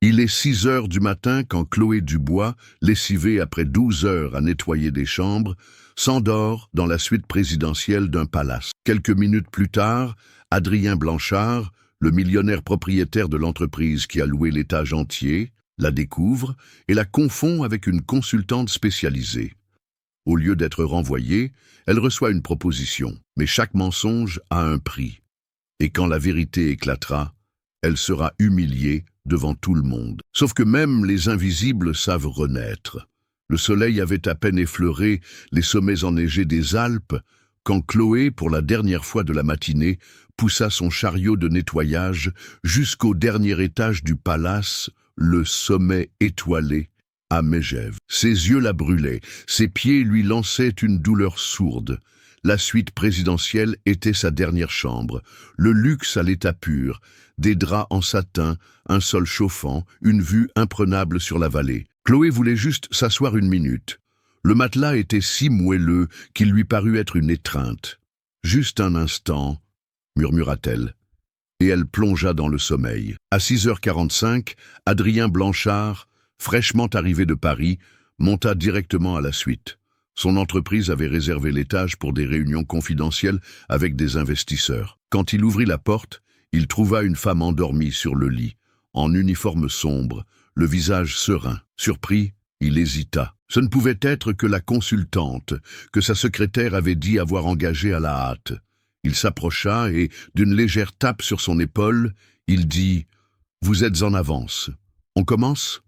Il est 6 heures du matin quand Chloé Dubois, lessivée après 12 heures à nettoyer des chambres, s'endort dans la suite présidentielle d'un palace. Quelques minutes plus tard, Adrien Blanchard, le millionnaire propriétaire de l'entreprise qui a loué l'étage entier, la découvre et la confond avec une consultante spécialisée. Au lieu d'être renvoyée, elle reçoit une proposition, mais chaque mensonge a un prix. Et quand la vérité éclatera, elle sera humiliée devant tout le monde. Sauf que même les invisibles savent renaître. Le soleil avait à peine effleuré les sommets enneigés des Alpes quand Chloé, pour la dernière fois de la matinée, poussa son chariot de nettoyage jusqu'au dernier étage du palace, le sommet étoilé, à Megève. Ses yeux la brûlaient, ses pieds lui lançaient une douleur sourde. La suite présidentielle était sa dernière chambre, le luxe à l'état pur, des draps en satin, un sol chauffant, une vue imprenable sur la vallée. Chloé voulait juste s'asseoir une minute. Le matelas était si moelleux qu'il lui parut être une étreinte. « Juste un instant », murmura-t-elle, et elle plongea dans le sommeil. À 6h45, Adrien Blanchard, fraîchement arrivé de Paris, monta directement à la suite. Son entreprise avait réservé l'étage pour des réunions confidentielles avec des investisseurs. Quand il ouvrit la porte, il trouva une femme endormie sur le lit, en uniforme sombre, le visage serein. Surpris, il hésita. Ce ne pouvait être que la consultante, que sa secrétaire avait dit avoir engagée à la hâte. Il s'approcha et, d'une légère tape sur son épaule, il dit « Vous êtes en avance. On commence ?»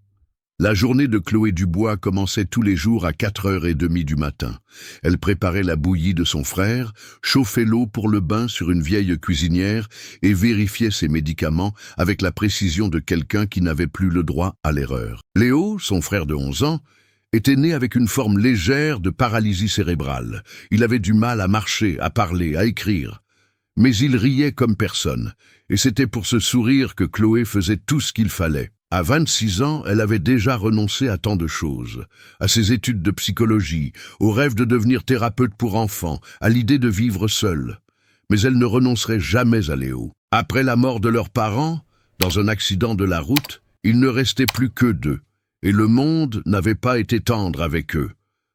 La journée de Chloé Dubois commençait tous les jours à 4h30 du matin. Elle préparait la bouillie de son frère, chauffait l'eau pour le bain sur une vieille cuisinière et vérifiait ses médicaments avec la précision de quelqu'un qui n'avait plus le droit à l'erreur. Léo, son frère de 11 ans, était né avec une forme légère de paralysie cérébrale. Il avait du mal à marcher, à parler, à écrire. Mais il riait comme personne, et c'était pour ce sourire que Chloé faisait tout ce qu'il fallait. À 26 ans, elle avait déjà renoncé à tant de choses, à ses études de psychologie, au rêve de devenir thérapeute pour enfants, à l'idée de vivre seule. Mais elle ne renoncerait jamais à Léo. Après la mort de leurs parents, dans un accident de la route, il ne restait plus qu'eux deux, et le monde n'avait pas été tendre avec eux.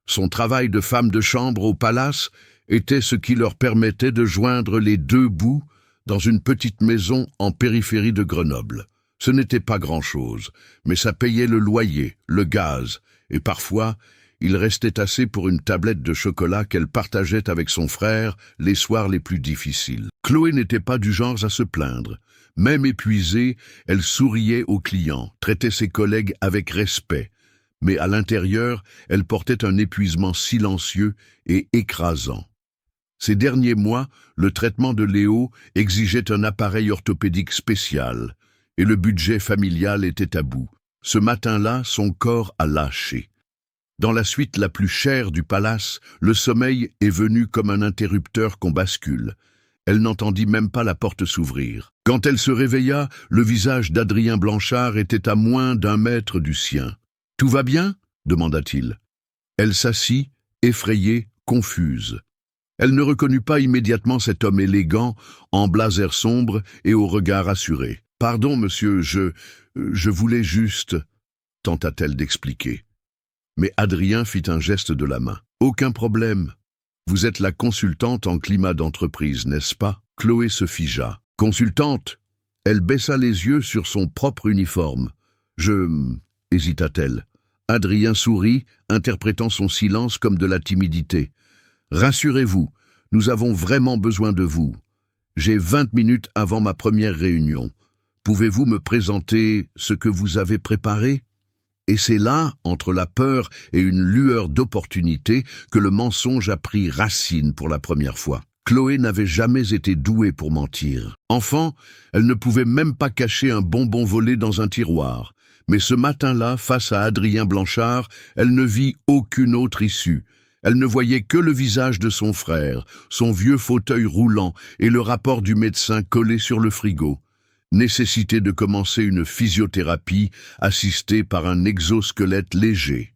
Son travail de femme de chambre au palace était ce qui leur permettait de joindre les deux bouts dans une petite maison en périphérie de Grenoble. Ce n'était pas grand-chose, mais ça payait le loyer, le gaz, et parfois, il restait assez pour une tablette de chocolat qu'elle partageait avec son frère les soirs les plus difficiles. Chloé n'était pas du genre à se plaindre. Même épuisée, elle souriait aux clients, traitait ses collègues avec respect, mais à l'intérieur, elle portait un épuisement silencieux et écrasant. Ces derniers mois, le traitement de Léo exigeait un appareil orthopédique spécial, et le budget familial était à bout. Ce matin-là, son corps a lâché. Dans la suite la plus chère du palace, le sommeil est venu comme un interrupteur qu'on bascule. Elle n'entendit même pas la porte s'ouvrir. Quand elle se réveilla, le visage d'Adrien Blanchard était à moins d'1 mètre du sien. « Tout va bien ?» demanda-t-il. Elle s'assit, effrayée, confuse. Elle ne reconnut pas immédiatement cet homme élégant, en blazer sombre et au regard assuré. « Pardon, monsieur, je voulais juste... » tenta-t-elle d'expliquer. Mais Adrien fit un geste de la main. « Aucun problème. Vous êtes la consultante en climat d'entreprise, n'est-ce pas ?» Chloé se figea. « Consultante ?» Elle baissa les yeux sur son propre uniforme. « hésita-t-elle. Adrien sourit, interprétant son silence comme de la timidité. « Rassurez-vous, nous avons vraiment besoin de vous. J'ai 20 minutes avant ma première réunion. Pouvez-vous me présenter ce que vous avez préparé ?» Et c'est là, entre la peur et une lueur d'opportunité, que le mensonge a pris racine pour la première fois. Chloé n'avait jamais été douée pour mentir. Enfant, elle ne pouvait même pas cacher un bonbon volé dans un tiroir. Mais ce matin-là, face à Adrien Blanchard, elle ne vit aucune autre issue. Elle ne voyait que le visage de son frère, son vieux fauteuil roulant et le rapport du médecin collé sur le frigo. Nécessité de commencer une physiothérapie assistée par un exosquelette léger.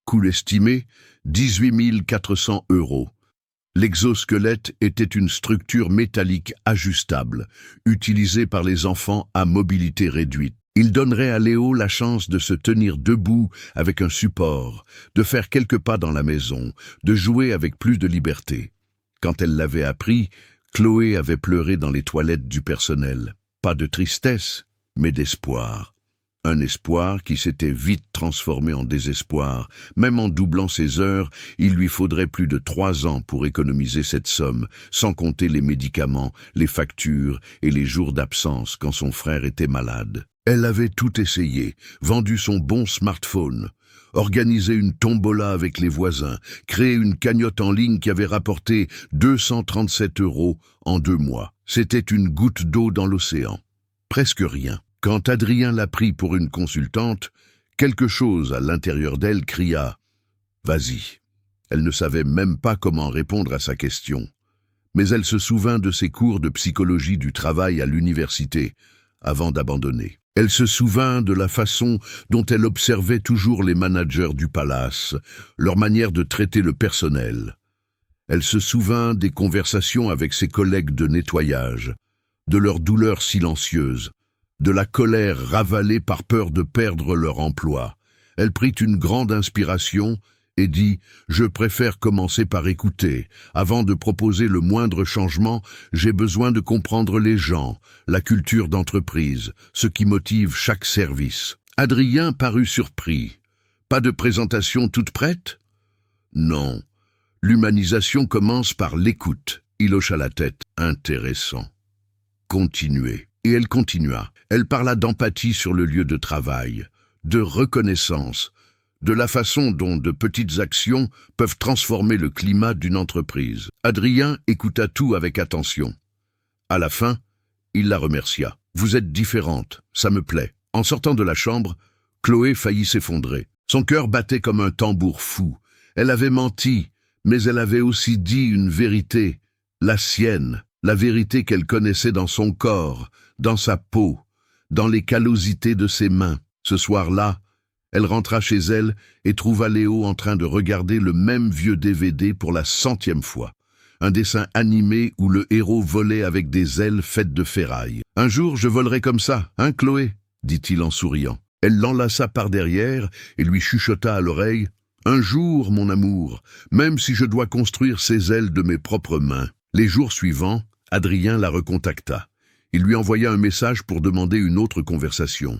Coût estimé, 18 400 €. L'exosquelette était une structure métallique ajustable, utilisée par les enfants à mobilité réduite. Il donnerait à Léo la chance de se tenir debout avec un support, de faire quelques pas dans la maison, de jouer avec plus de liberté. Quand elle l'avait appris, Chloé avait pleuré dans les toilettes du personnel. Pas de tristesse, mais d'espoir. Un espoir qui s'était vite transformé en désespoir. Même en doublant ses heures, il lui faudrait plus de 3 ans pour économiser cette somme, sans compter les médicaments, les factures et les jours d'absence quand son frère était malade. Elle avait tout essayé, vendu son bon smartphone, organisé une tombola avec les voisins, créé une cagnotte en ligne qui avait rapporté 237 € en 2 mois. C'était une goutte d'eau dans l'océan. Presque rien. Quand Adrien l'a pris pour une consultante, quelque chose à l'intérieur d'elle cria « Vas-y ». Elle ne savait même pas comment répondre à sa question. Mais elle se souvint de ses cours de psychologie du travail à l'université, avant d'abandonner. Elle se souvint de la façon dont elle observait toujours les managers du palace, leur manière de traiter le personnel. Elle se souvint des conversations avec ses collègues de nettoyage, de leurs douleurs silencieuses, de la colère ravalée par peur de perdre leur emploi. Elle prit une grande inspiration et dit « Je préfère commencer par écouter. Avant de proposer le moindre changement, j'ai besoin de comprendre les gens, la culture d'entreprise, ce qui motive chaque service. » Adrien parut surpris. « Pas de présentation toute prête ?»« Non. L'humanisation commence par l'écoute. » Il hocha la tête. « Intéressant. » Continuez. Et elle continua. Elle parla d'empathie sur le lieu de travail, de reconnaissance, de la façon dont de petites actions peuvent transformer le climat d'une entreprise. Adrien écouta tout avec attention. À la fin, il la remercia. « Vous êtes différente, ça me plaît. » En sortant de la chambre, Chloé faillit s'effondrer. Son cœur battait comme un tambour fou. Elle avait menti, mais elle avait aussi dit une vérité, la sienne, la vérité qu'elle connaissait dans son corps, dans sa peau, dans les callosités de ses mains. Ce soir-là, elle rentra chez elle et trouva Léo en train de regarder le même vieux DVD pour la 100e fois. Un dessin animé où le héros volait avec des ailes faites de ferraille. « Un jour, je volerai comme ça, hein, Chloé ?» dit-il en souriant. Elle l'enlaça par derrière et lui chuchota à l'oreille « Un jour, mon amour, même si je dois construire ces ailes de mes propres mains. » Les jours suivants, Adrien la recontacta. Il lui envoya un message pour demander une autre conversation.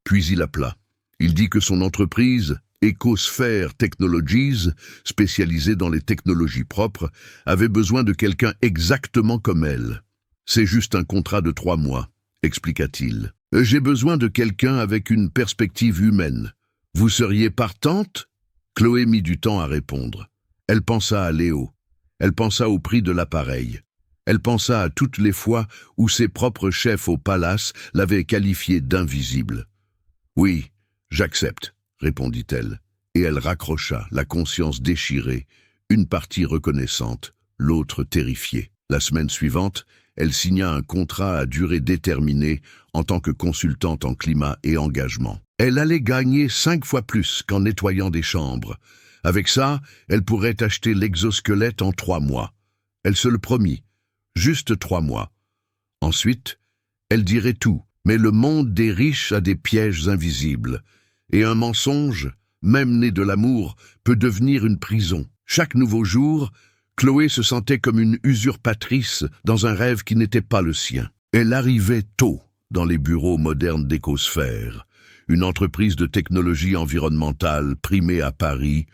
Puis il appela. Il dit que son entreprise, Ecosphere Technologies, spécialisée dans les technologies propres, avait besoin de quelqu'un exactement comme elle. « C'est juste un contrat de 3 mois, expliqua-t-il. J'ai besoin de quelqu'un avec une perspective humaine. Vous seriez partante ?» Chloé mit du temps à répondre. Elle pensa à Léo. Elle pensa au prix de l'appareil. Elle pensa à toutes les fois où ses propres chefs au palace l'avaient qualifiée d'invisible. « Oui, j'accepte, » répondit-elle, et elle raccrocha, la conscience déchirée, une partie reconnaissante, l'autre terrifiée. La semaine suivante, elle signa un contrat à durée déterminée en tant que consultante en climat et engagement. Elle allait gagner 5 fois plus qu'en nettoyant des chambres. Avec ça, elle pourrait acheter l'exosquelette en 3 mois. Elle se le promit. Juste 3 mois. Ensuite, elle dirait tout, mais le monde des riches a des pièges invisibles, et un mensonge, même né de l'amour, peut devenir une prison. Chaque nouveau jour, Chloé se sentait comme une usurpatrice dans un rêve qui n'était pas le sien. Elle arrivait tôt dans les bureaux modernes d'Ecosphère, une entreprise de technologie environnementale primée à Paris,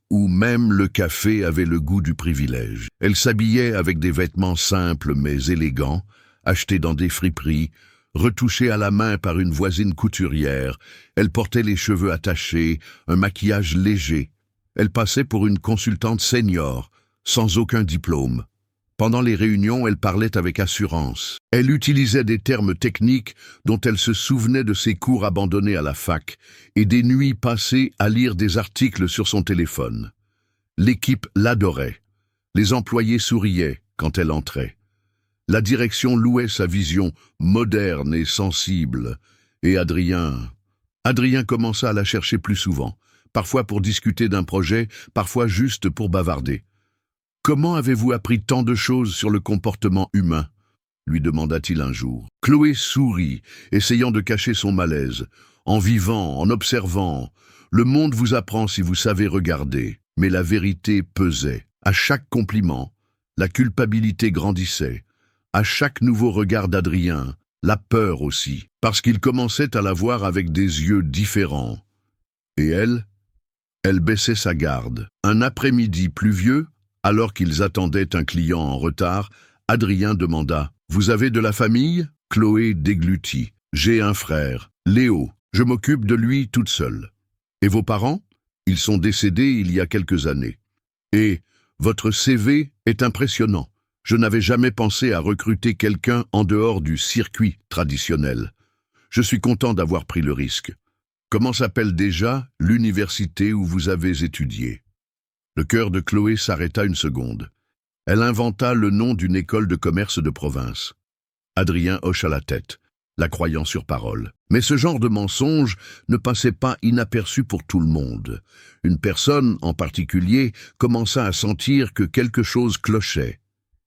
où même le café avait le goût du privilège. Elle s'habillait avec des vêtements simples mais élégants, achetés dans des friperies, retouchés à la main par une voisine couturière. Elle portait les cheveux attachés, un maquillage léger. Elle passait pour une consultante senior, sans aucun diplôme. Pendant les réunions, elle parlait avec assurance. Elle utilisait des termes techniques dont elle se souvenait de ses cours abandonnés à la fac et des nuits passées à lire des articles sur son téléphone. L'équipe l'adorait. Les employés souriaient quand elle entrait. La direction louait sa vision moderne et sensible. Et Adrien commença à la chercher plus souvent, parfois pour discuter d'un projet, parfois juste pour bavarder. « Comment avez-vous appris tant de choses sur le comportement humain ?» lui demanda-t-il un jour. Chloé sourit, essayant de cacher son malaise. En vivant, en observant, le monde vous apprend si vous savez regarder. Mais la vérité pesait. À chaque compliment, la culpabilité grandissait. À chaque nouveau regard d'Adrien, la peur aussi, parce qu'il commençait à la voir avec des yeux différents. Et elle baissait sa garde. Un après-midi pluvieux, alors qu'ils attendaient un client en retard, Adrien demanda « Vous avez de la famille ?» Chloé déglutit. « J'ai un frère, Léo. Je m'occupe de lui toute seule. »« Et vos parents ?»« Ils sont décédés il y a quelques années. »« Et votre CV est impressionnant. Je n'avais jamais pensé à recruter quelqu'un en dehors du circuit traditionnel. Je suis content d'avoir pris le risque. Comment s'appelle déjà l'université où vous avez étudié ?» Le cœur de Chloé s'arrêta une seconde. Elle inventa le nom d'une école de commerce de province. Adrien hocha la tête, la croyant sur parole. Mais ce genre de mensonge ne passait pas inaperçu pour tout le monde. Une personne, en particulier, commença à sentir que quelque chose clochait.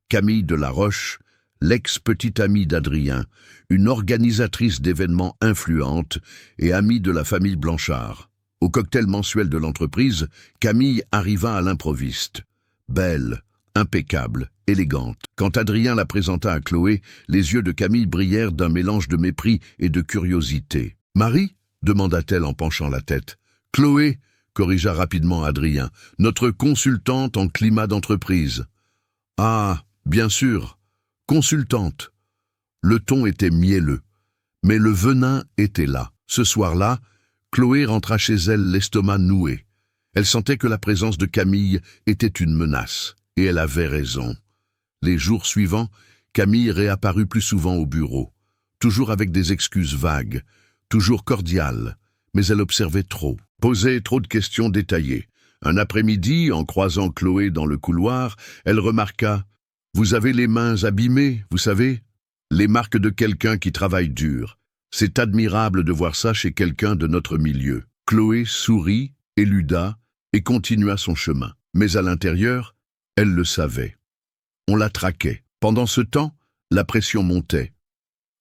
Camille Delaroche, l'ex-petite amie d'Adrien, une organisatrice d'événements influente et amie de la famille Blanchard. Au cocktail mensuel de l'entreprise, Camille arriva à l'improviste. Belle, impeccable, élégante. Quand Adrien la présenta à Chloé, les yeux de Camille brillèrent d'un mélange de mépris et de curiosité. « Marie ?» demanda-t-elle en penchant la tête. « Chloé » corrigea rapidement Adrien, « notre consultante en climat d'entreprise. »« Ah, bien sûr, consultante. » Le ton était mielleux, mais le venin était là. Ce soir-là, Chloé rentra chez elle l'estomac noué. Elle sentait que la présence de Camille était une menace, et elle avait raison. Les jours suivants, Camille réapparut plus souvent au bureau, toujours avec des excuses vagues, toujours cordiale, mais elle observait trop, posait trop de questions détaillées. Un après-midi, en croisant Chloé dans le couloir, elle remarqua « Vous avez les mains abîmées, vous savez, les marques de quelqu'un qui travaille dur. C'est admirable de voir ça chez quelqu'un de notre milieu. » Chloé sourit, éluda et continua son chemin. Mais à l'intérieur, elle le savait. On la traquait. Pendant ce temps, la pression montait.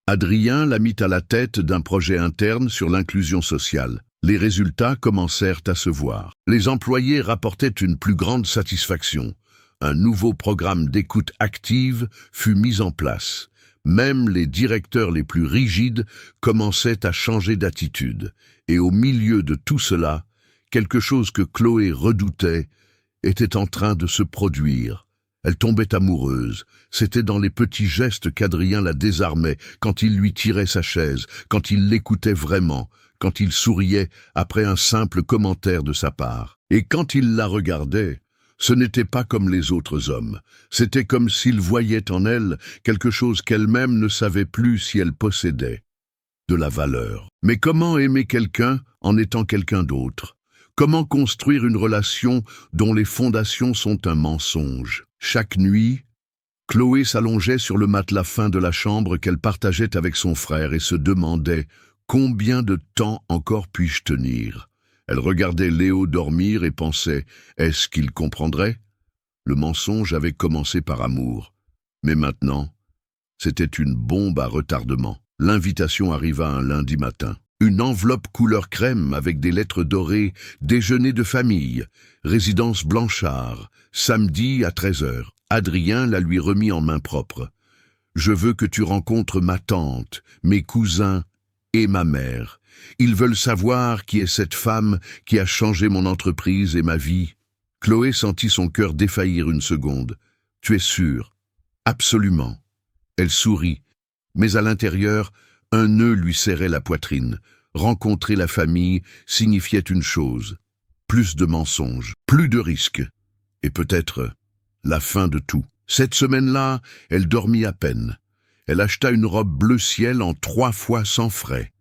Adrien la mit à la tête d'un projet interne sur l'inclusion sociale. Les résultats commencèrent à se voir. Les employés rapportaient une plus grande satisfaction. Un nouveau programme d'écoute active fut mis en place. Même les directeurs les plus rigides commençaient à changer d'attitude. Et au milieu de tout cela, quelque chose que Chloé redoutait était en train de se produire. Elle tombait amoureuse. C'était dans les petits gestes qu'Adrien la désarmait, quand il lui tirait sa chaise, quand il l'écoutait vraiment, quand il souriait après un simple commentaire de sa part. Et quand il la regardait, ce n'était pas comme les autres hommes. C'était comme s'il voyait en elle quelque chose qu'elle-même ne savait plus si elle possédait. De la valeur. Mais comment aimer quelqu'un en étant quelqu'un d'autre? Comment construire une relation dont les fondations sont un mensonge? Chaque nuit, Chloé s'allongeait sur le matelas fin de la chambre qu'elle partageait avec son frère et se demandait « Combien de temps encore puis-je tenir ?» Elle regardait Léo dormir et pensait « Est-ce qu'il comprendrait ?» Le mensonge avait commencé par amour, mais maintenant, c'était une bombe à retardement. L'invitation arriva un lundi matin. Une enveloppe couleur crème avec des lettres dorées, déjeuner de famille, résidence Blanchard, samedi à 13h. Adrien la lui remit en main propre. « Je veux que tu rencontres ma tante, mes cousins et ma mère. Ils veulent savoir qui est cette femme qui a changé mon entreprise et ma vie. » Chloé sentit son cœur défaillir une seconde. « Tu es sûre ? » ?»« Absolument. » Elle sourit, mais à l'intérieur, un nœud lui serrait la poitrine. Rencontrer la famille signifiait une chose. Plus de mensonges, plus de risques. Et peut-être la fin de tout. Cette semaine-là, elle dormit à peine. Elle acheta une robe bleu ciel en 3 fois sans frais.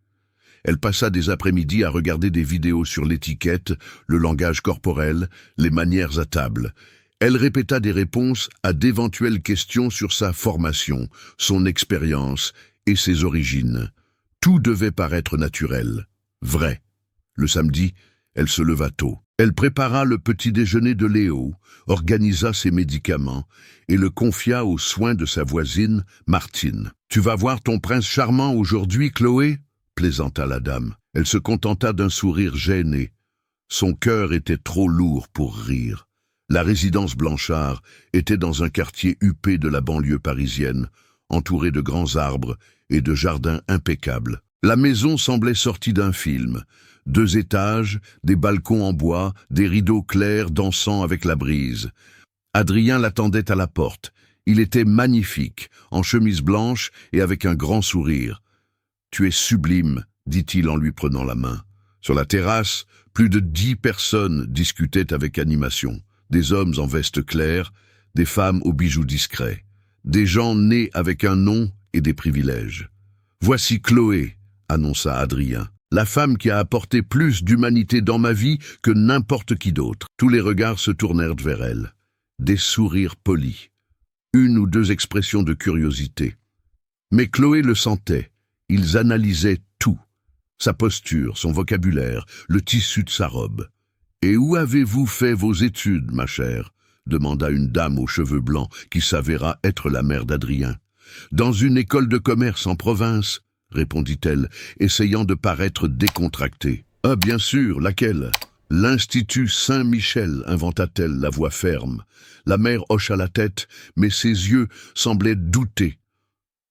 Elle passa des après-midi à regarder des vidéos sur l'étiquette, le langage corporel, les manières à table. Elle répéta des réponses à d'éventuelles questions sur sa formation, son expérience et ses origines. Tout devait paraître naturel, vrai. Le samedi, elle se leva tôt. Elle prépara le petit déjeuner de Léo, organisa ses médicaments et le confia aux soins de sa voisine, Martine. « Tu vas voir ton prince charmant aujourd'hui, Chloé ?» plaisanta la dame. Elle se contenta d'un sourire gêné. Son cœur était trop lourd pour rire. La résidence Blanchard était dans un quartier huppé de la banlieue parisienne, entouré de grands arbres et de jardins impeccables. La maison semblait sortie d'un film. 2 étages, des balcons en bois, des rideaux clairs dansant avec la brise. Adrien l'attendait à la porte. Il était magnifique, en chemise blanche et avec un grand sourire. « Tu es sublime », dit-il en lui prenant la main. Sur la terrasse, plus de 10 personnes discutaient avec animation. Des hommes en veste claire, des femmes aux bijoux discrets. Des gens nés avec un nom et des privilèges. « Voici Chloé », annonça Adrien. « La femme qui a apporté plus d'humanité dans ma vie que n'importe qui d'autre. » Tous les regards se tournèrent vers elle. Des sourires polis. 1 ou 2 expressions de curiosité. Mais Chloé le sentait. Ils analysaient tout. Sa posture, son vocabulaire, le tissu de sa robe. « Et où avez-vous fait vos études, ma chère ?» demanda une dame aux cheveux blancs qui s'avéra être la mère d'Adrien. « Dans une école de commerce en province ?» répondit-elle, essayant de paraître décontractée. « Ah, bien sûr, laquelle ?»« L'Institut Saint-Michel » inventa-t-elle la voix ferme. La mère hocha la tête, mais ses yeux semblaient douter.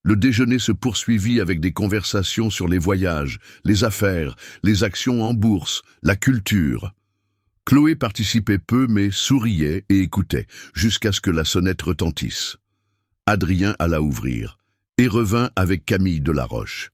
Le déjeuner se poursuivit avec des conversations sur les voyages, les affaires, les actions en bourse, la culture. Chloé participait peu, mais souriait et écoutait, jusqu'à ce que la sonnette retentisse. Adrien alla ouvrir, et revint avec Camille Delaroche.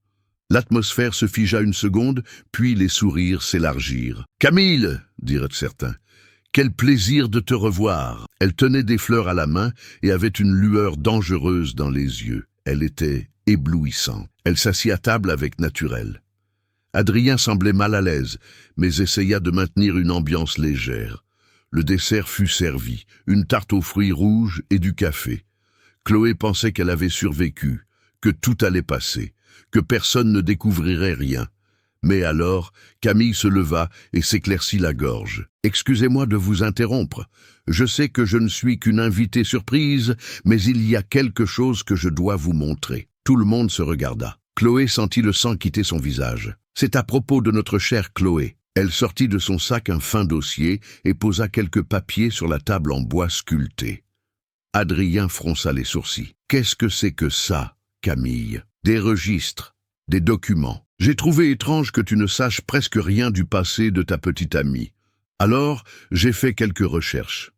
L'atmosphère se figea une seconde, puis les sourires s'élargirent. « Camille !» dirent certains. « Quel plaisir de te revoir !» Elle tenait des fleurs à la main et avait une lueur dangereuse dans les yeux. Elle était éblouissante. Elle s'assit à table avec naturel. Adrien semblait mal à l'aise, mais essaya de maintenir une ambiance légère. Le dessert fut servi, une tarte aux fruits rouges et du café. Chloé pensait qu'elle avait survécu, que tout allait passer, que personne ne découvrirait rien. Mais alors, Camille se leva et s'éclaircit la gorge. « Excusez-moi de vous interrompre. Je sais que je ne suis qu'une invitée surprise, mais il y a quelque chose que je dois vous montrer. » Tout le monde se regarda. Chloé sentit le sang quitter son visage. « C'est à propos de notre chère Chloé. » Elle sortit de son sac un fin dossier et posa quelques papiers sur la table en bois sculpté. Adrien fronça les sourcils. « Qu'est-ce que c'est que ça, Camille ? Des registres, des documents. J'ai trouvé étrange que tu ne saches presque rien du passé de ta petite amie. Alors, j'ai fait quelques recherches.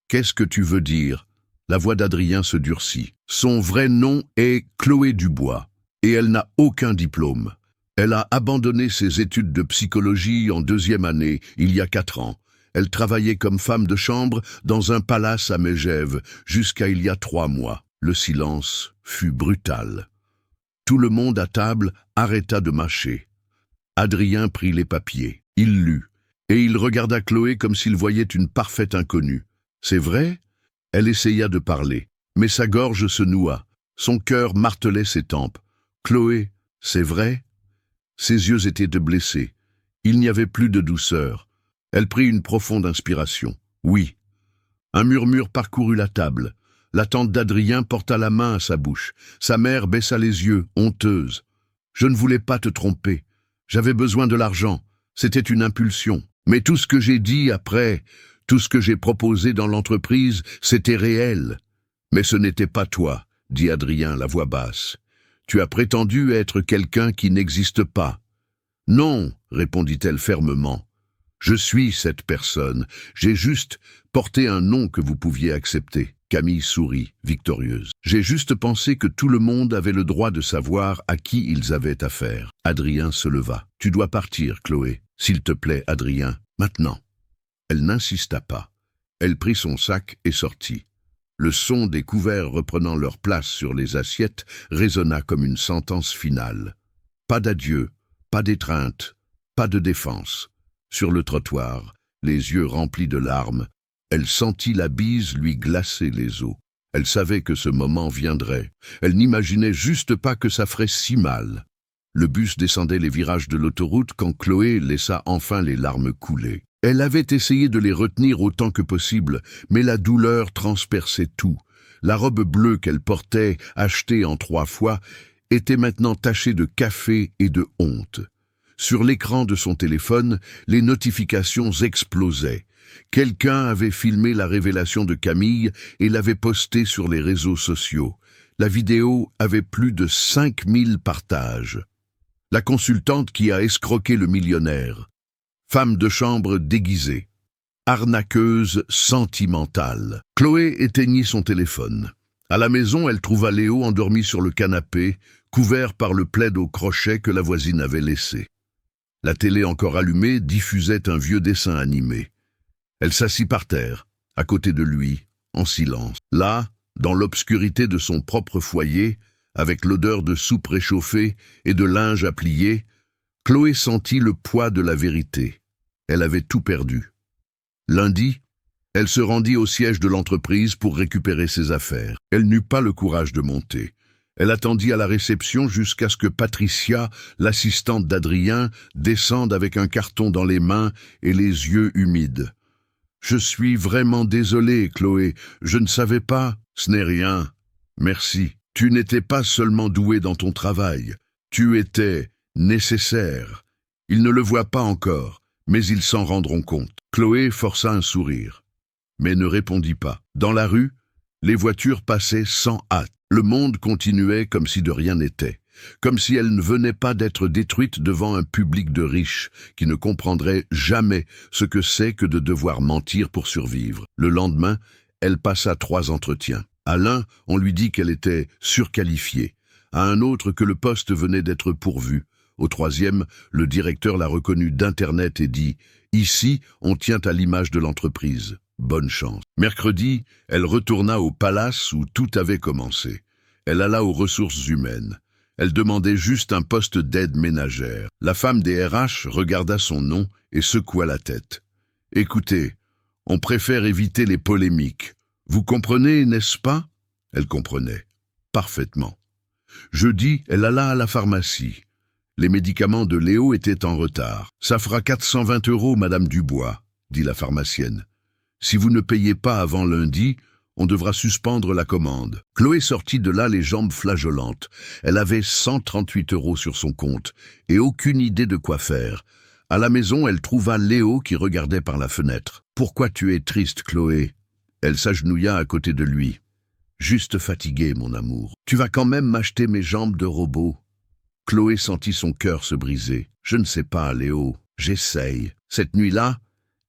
Qu'est-ce que tu veux dire ?» La voix d'Adrien se durcit. Son vrai nom est Chloé Dubois, et elle n'a aucun diplôme. Elle a abandonné ses études de psychologie en 2e année, il y a 4 ans. Elle travaillait comme femme de chambre dans un palace à Megève, jusqu'à il y a 3 mois. Le silence fut brutal. Tout le monde à table arrêta de mâcher. Adrien prit les papiers. Il lut, et il regarda Chloé comme s'il voyait une parfaite inconnue. « C'est vrai ?» Elle essaya de parler, mais sa gorge se noua. Son cœur martelait ses tempes. « Chloé, c'est vrai ?» Ses yeux étaient blessés. Il n'y avait plus de douceur. Elle prit une profonde inspiration. « Oui. » Un murmure parcourut la table. La tante d'Adrien porta la main à sa bouche. Sa mère baissa les yeux, honteuse. « Je ne voulais pas te tromper. J'avais besoin de l'argent. C'était une impulsion. Mais tout ce que j'ai dit après, tout ce que j'ai proposé dans l'entreprise, c'était réel. Mais ce n'était pas toi, » dit Adrien, la voix basse. « Tu as prétendu être quelqu'un qui n'existe pas. »« Non, » répondit-elle fermement. « Je suis cette personne. J'ai juste porté un nom que vous pouviez accepter. » Camille sourit, victorieuse. « J'ai juste pensé que tout le monde avait le droit de savoir à qui ils avaient affaire. » Adrien se leva. « Tu dois partir, Chloé. S'il te plaît, Adrien, maintenant. » Elle n'insista pas. Elle prit son sac et sortit. Le son des couverts reprenant leur place sur les assiettes résonna comme une sentence finale. Pas d'adieu, pas d'étreinte, pas de défense. Sur le trottoir, les yeux remplis de larmes, elle sentit la bise lui glacer les os. Elle savait que ce moment viendrait. Elle n'imaginait juste pas que ça ferait si mal. Le bus descendait les virages de l'autoroute quand Chloé laissa enfin les larmes couler. Elle avait essayé de les retenir autant que possible, mais la douleur transperçait tout. La robe bleue qu'elle portait, achetée en 3 fois, était maintenant tachée de café et de honte. Sur l'écran de son téléphone, les notifications explosaient. Quelqu'un avait filmé la révélation de Camille et l'avait postée sur les réseaux sociaux. La vidéo avait plus de 5000 partages. La consultante qui a escroqué le millionnaire. Femme de chambre déguisée. Arnaqueuse sentimentale. Chloé éteignit son téléphone. À la maison, elle trouva Léo endormi sur le canapé, couvert par le plaid au crochet que la voisine avait laissé. La télé encore allumée diffusait un vieux dessin animé. Elle s'assit par terre, à côté de lui, en silence. Là, dans l'obscurité de son propre foyer, avec l'odeur de soupe réchauffée et de linge à plier, Chloé sentit le poids de la vérité. Elle avait tout perdu. Lundi, elle se rendit au siège de l'entreprise pour récupérer ses affaires. Elle n'eut pas le courage de monter. Elle attendit à la réception jusqu'à ce que Patricia, l'assistante d'Adrien, descende avec un carton dans les mains et les yeux humides. « Je suis vraiment désolée, Chloé. Je ne savais pas. »« Ce n'est rien. Merci. Tu n'étais pas seulement douée dans ton travail. Tu étais nécessaire. Ils ne le voient pas encore, mais ils s'en rendront compte. » Chloé força un sourire, mais ne répondit pas. Dans la rue, les voitures passaient sans hâte. Le monde continuait comme si de rien n'était, comme si elle ne venait pas d'être détruite devant un public de riches qui ne comprendrait jamais ce que c'est que de devoir mentir pour survivre. Le lendemain, elle passa 3 entretiens. À l'un, on lui dit qu'elle était surqualifiée. À un autre, que le poste venait d'être pourvu. Au 3e, le directeur la reconnut d'Internet et dit « Ici, on tient à l'image de l'entreprise. Bonne chance. » Mercredi, elle retourna au palace où tout avait commencé. Elle alla aux ressources humaines. Elle demandait juste un poste d'aide ménagère. La femme des RH regarda son nom et secoua la tête. « Écoutez, on préfère éviter les polémiques. Vous comprenez, n'est-ce pas ?» Elle comprenait. Parfaitement. Jeudi, elle alla à la pharmacie. Les médicaments de Léo étaient en retard. « Ça fera 420 €, Madame Dubois, » dit la pharmacienne. « Si vous ne payez pas avant lundi, on devra suspendre la commande. » Chloé sortit de là les jambes flageolantes. Elle avait 138 € sur son compte et aucune idée de quoi faire. À la maison, elle trouva Léo qui regardait par la fenêtre. « Pourquoi tu es triste, Chloé ?» Elle s'agenouilla à côté de lui. « Juste fatiguée, mon amour. Tu vas quand même m'acheter mes jambes de robot. » Chloé sentit son cœur se briser. « Je ne sais pas, Léo. J'essaye. » Cette nuit-là,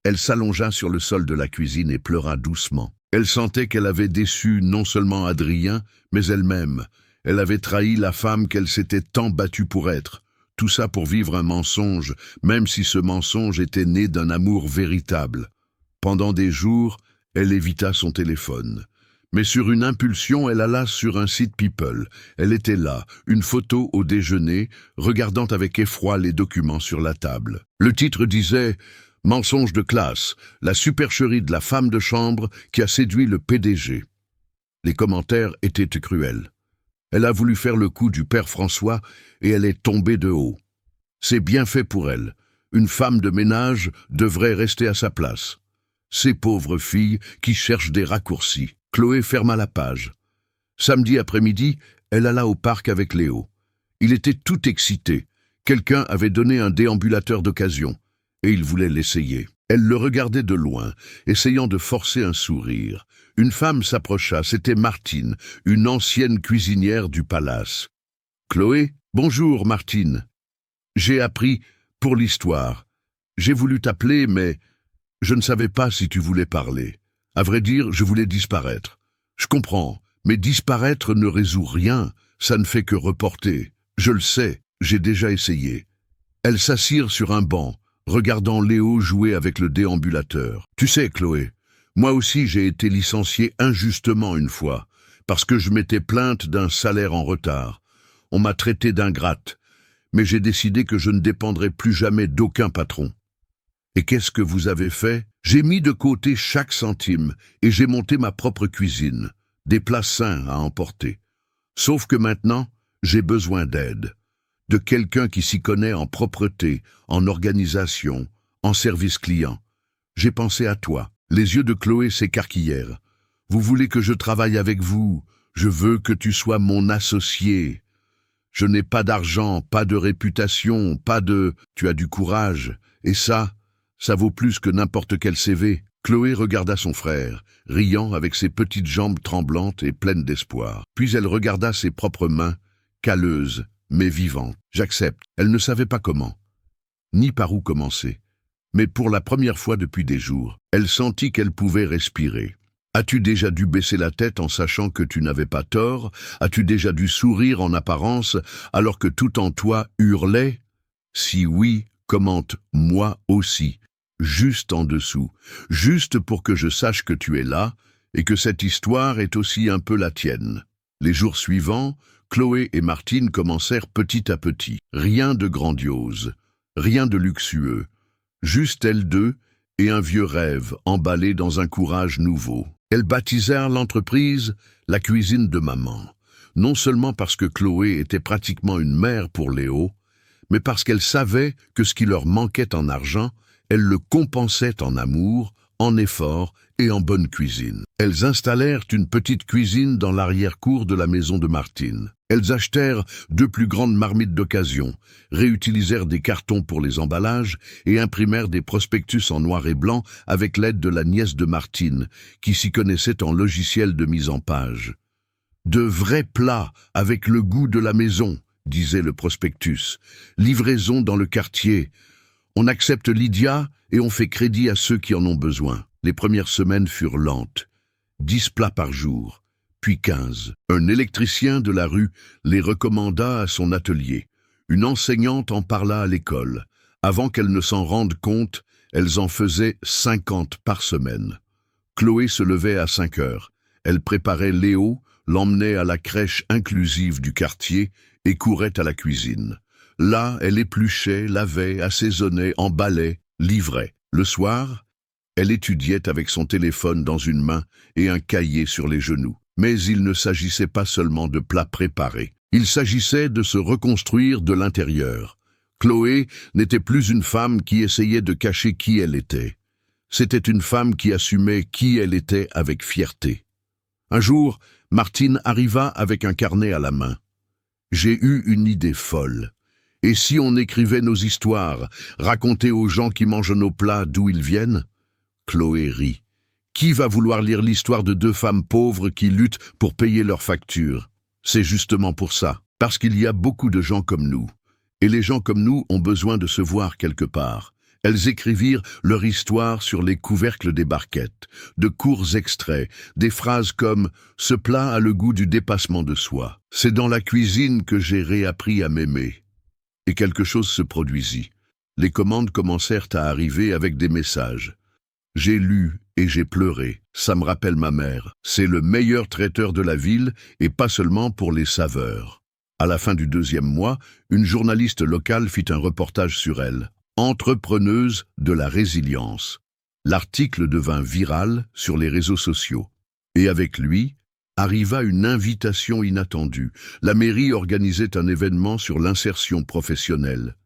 elle s'allongea sur le sol de la cuisine et pleura doucement. Elle sentait qu'elle avait déçu non seulement Adrien, mais elle-même. Elle avait trahi la femme qu'elle s'était tant battue pour être. Tout ça pour vivre un mensonge, même si ce mensonge était né d'un amour véritable. Pendant des jours, elle évita son téléphone. Mais sur une impulsion, elle alla sur un site People. Elle était là, une photo au déjeuner, regardant avec effroi les documents sur la table. Le titre disait « Mensonge de classe, la supercherie de la femme de chambre qui a séduit le PDG ». Les commentaires étaient cruels. Elle a voulu faire le coup du père François et elle est tombée de haut. C'est bien fait pour elle. Une femme de ménage devrait rester à sa place. Ces pauvres filles qui cherchent des raccourcis. Chloé ferma la page. Samedi après-midi, elle alla au parc avec Léo. Il était tout excité. Quelqu'un avait donné un déambulateur d'occasion, et il voulait l'essayer. Elle le regardait de loin, essayant de forcer un sourire. Une femme s'approcha, c'était Martine, une ancienne cuisinière du palace. « Chloé, bonjour Martine. J'ai appris pour l'histoire. J'ai voulu t'appeler, mais je ne savais pas si tu voulais parler. À vrai dire, je voulais disparaître. Je comprends, mais disparaître ne résout rien, ça ne fait que reporter. Je le sais, j'ai déjà essayé. » Elles s'assirent sur un banc, regardant Léo jouer avec le déambulateur. « Tu sais, Chloé, moi aussi j'ai été licenciée injustement une fois, parce que je m'étais plainte d'un salaire en retard. On m'a traité d'ingrate, mais j'ai décidé que je ne dépendrais plus jamais d'aucun patron. Et qu'est-ce que vous avez fait? J'ai mis de côté chaque centime et j'ai monté ma propre cuisine, des plats sains à emporter. Sauf que maintenant, j'ai besoin d'aide, de quelqu'un qui s'y connaît en propreté, en organisation, en service client. J'ai pensé à toi. Les yeux de Chloé s'écarquillèrent. Vous voulez que je travaille avec vous? Je veux que tu sois mon associé. Je n'ai pas d'argent, pas de réputation, pas de... Tu as du courage. Et ça vaut plus que n'importe quel CV. Chloé regarda son frère, riant avec ses petites jambes tremblantes et pleines d'espoir. Puis elle regarda ses propres mains, calleuses, mais vivantes. J'accepte. Elle ne savait pas comment, ni par où commencer. Mais pour la première fois depuis des jours, elle sentit qu'elle pouvait respirer. As-tu déjà dû baisser la tête en sachant que tu n'avais pas tort? As-tu déjà dû sourire en apparence alors que tout en toi hurlait? Si oui, commente « moi aussi ». Juste en dessous, juste pour que je sache que tu es là et que cette histoire est aussi un peu la tienne. Les jours suivants, Chloé et Martine commencèrent petit à petit. Rien de grandiose, rien de luxueux, juste elles deux et un vieux rêve emballé dans un courage nouveau. Elles baptisèrent l'entreprise « La cuisine de maman », non seulement parce que Chloé était pratiquement une mère pour Léo, mais parce qu'elle savait que ce qui leur manquait en argent, elles le compensaient en amour, en effort et en bonne cuisine. Elles installèrent une petite cuisine dans l'arrière-cour de la maison de Martine. Elles achetèrent 2 plus grandes marmites d'occasion, réutilisèrent des cartons pour les emballages et imprimèrent des prospectus en noir et blanc avec l'aide de la nièce de Martine, qui s'y connaissait en logiciel de mise en page. « De vrais plats avec le goût de la maison », disait le prospectus. « Livraison dans le quartier. On accepte Lydia et on fait crédit à ceux qui en ont besoin. » Les premières semaines furent lentes. 10 plats par jour, puis 15. Un électricien de la rue les recommanda à son atelier. Une enseignante en parla à l'école. Avant qu'elles ne s'en rendent compte, elles en faisaient 50 par semaine. Chloé se levait à 5 heures. Elle préparait Léo, l'emmenait à la crèche inclusive du quartier et courait à la cuisine. Là, elle épluchait, lavait, assaisonnait, emballait, livrait. Le soir, elle étudiait avec son téléphone dans une main et un cahier sur les genoux. Mais il ne s'agissait pas seulement de plats préparés. Il s'agissait de se reconstruire de l'intérieur. Chloé n'était plus une femme qui essayait de cacher qui elle était. C'était une femme qui assumait qui elle était avec fierté. Un jour, Martine arriva avec un carnet à la main. « J'ai eu une idée folle. Et si on écrivait nos histoires, racontait aux gens qui mangent nos plats d'où ils viennent ?» Chloé rit. Qui va vouloir lire l'histoire de 2 femmes pauvres qui luttent pour payer leurs factures? C'est justement pour ça, parce qu'il y a beaucoup de gens comme nous. Et les gens comme nous ont besoin de se voir quelque part. Elles écrivirent leur histoire sur les couvercles des barquettes, de courts extraits, des phrases comme « Ce plat a le goût du dépassement de soi. C'est dans la cuisine que j'ai réappris à m'aimer. » Et quelque chose se produisit. Les commandes commencèrent à arriver avec des messages. « J'ai lu et j'ai pleuré. Ça me rappelle ma mère. C'est le meilleur traiteur de la ville et pas seulement pour les saveurs. » À la fin du 2e mois, une journaliste locale fit un reportage sur elle. Entrepreneuse de la résilience. L'article devint viral sur les réseaux sociaux. Et avec lui, arriva une invitation inattendue. La mairie organisait un événement sur l'insertion professionnelle.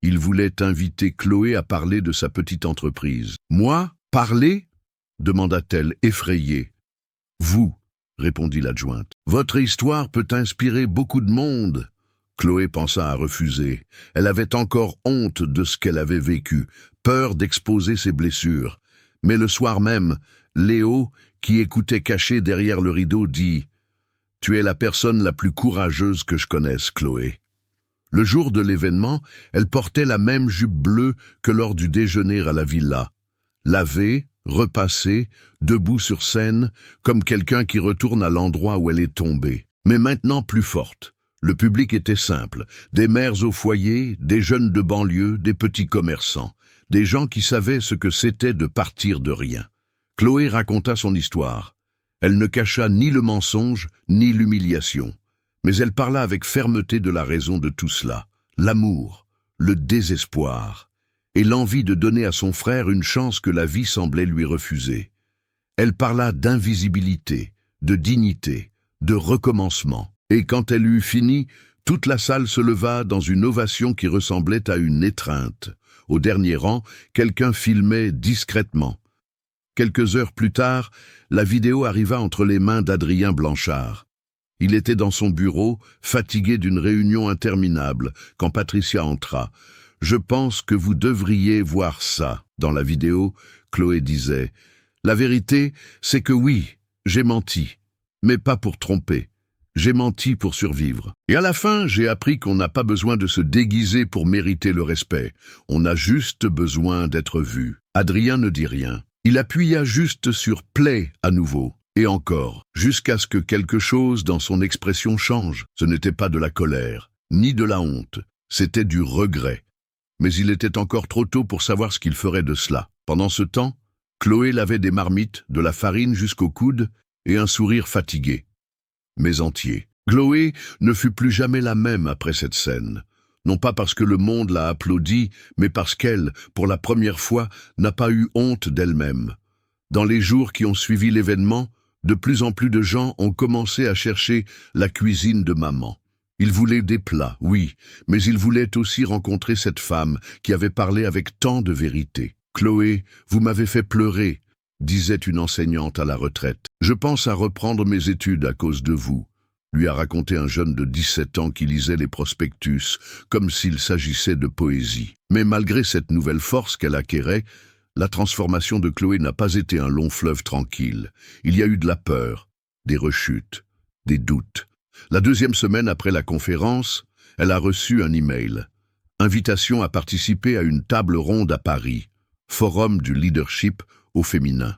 Il voulait inviter Chloé à parler de sa petite entreprise. « Moi, parler ?» demanda-t-elle effrayée. « Vous, » répondit l'adjointe. « Votre histoire peut inspirer beaucoup de monde. » Chloé pensa à refuser. Elle avait encore honte de ce qu'elle avait vécu, peur d'exposer ses blessures. Mais le soir même, Léo, qui écoutait caché derrière le rideau, dit « Tu es la personne la plus courageuse que je connaisse, Chloé. » Le jour de l'événement, elle portait la même jupe bleue que lors du déjeuner à la villa. Lavée, repassée, debout sur scène, comme quelqu'un qui retourne à l'endroit où elle est tombée. Mais maintenant plus forte. Le public était simple, des mères au foyer, des jeunes de banlieue, des petits commerçants, des gens qui savaient ce que c'était de partir de rien. Chloé raconta son histoire. Elle ne cacha ni le mensonge, ni l'humiliation. Mais elle parla avec fermeté de la raison de tout cela, l'amour, le désespoir, et l'envie de donner à son frère une chance que la vie semblait lui refuser. Elle parla d'invisibilité, de dignité, de recommencement. Et quand elle eut fini, toute la salle se leva dans une ovation qui ressemblait à une étreinte. Au dernier rang, quelqu'un filmait discrètement. Quelques heures plus tard, la vidéo arriva entre les mains d'Adrien Blanchard. Il était dans son bureau, fatigué d'une réunion interminable, quand Patricia entra. « Je pense que vous devriez voir ça. » Dans la vidéo, Chloé disait « La vérité, c'est que oui, j'ai menti, mais pas pour tromper. J'ai menti pour survivre. Et à la fin, j'ai appris qu'on n'a pas besoin de se déguiser pour mériter le respect. On a juste besoin d'être vu. » Adrien ne dit rien. Il appuya juste sur « play » à nouveau. Et encore, jusqu'à ce que quelque chose dans son expression change. Ce n'était pas de la colère, ni de la honte, c'était du regret. Mais il était encore trop tôt pour savoir ce qu'il ferait de cela. Pendant ce temps, Chloé lavait des marmites, de la farine jusqu'au coude, et un sourire fatigué, mais entier. Chloé ne fut plus jamais la même après cette scène. Non pas parce que le monde l'a applaudi, mais parce qu'elle, pour la première fois, n'a pas eu honte d'elle-même. Dans les jours qui ont suivi l'événement, de plus en plus de gens ont commencé à chercher la cuisine de maman. Ils voulaient des plats, oui, mais ils voulaient aussi rencontrer cette femme qui avait parlé avec tant de vérité. « Chloé, vous m'avez fait pleurer », disait une enseignante à la retraite. « Je pense à reprendre mes études à cause de vous », lui a raconté un jeune de 17 ans qui lisait les prospectus, comme s'il s'agissait de poésie. Mais malgré cette nouvelle force qu'elle acquérait, la transformation de Chloé n'a pas été un long fleuve tranquille. Il y a eu de la peur, des rechutes, des doutes. La deuxième semaine après la conférence, elle a reçu un email. Invitation à participer à une table ronde à Paris, forum du leadership au féminin.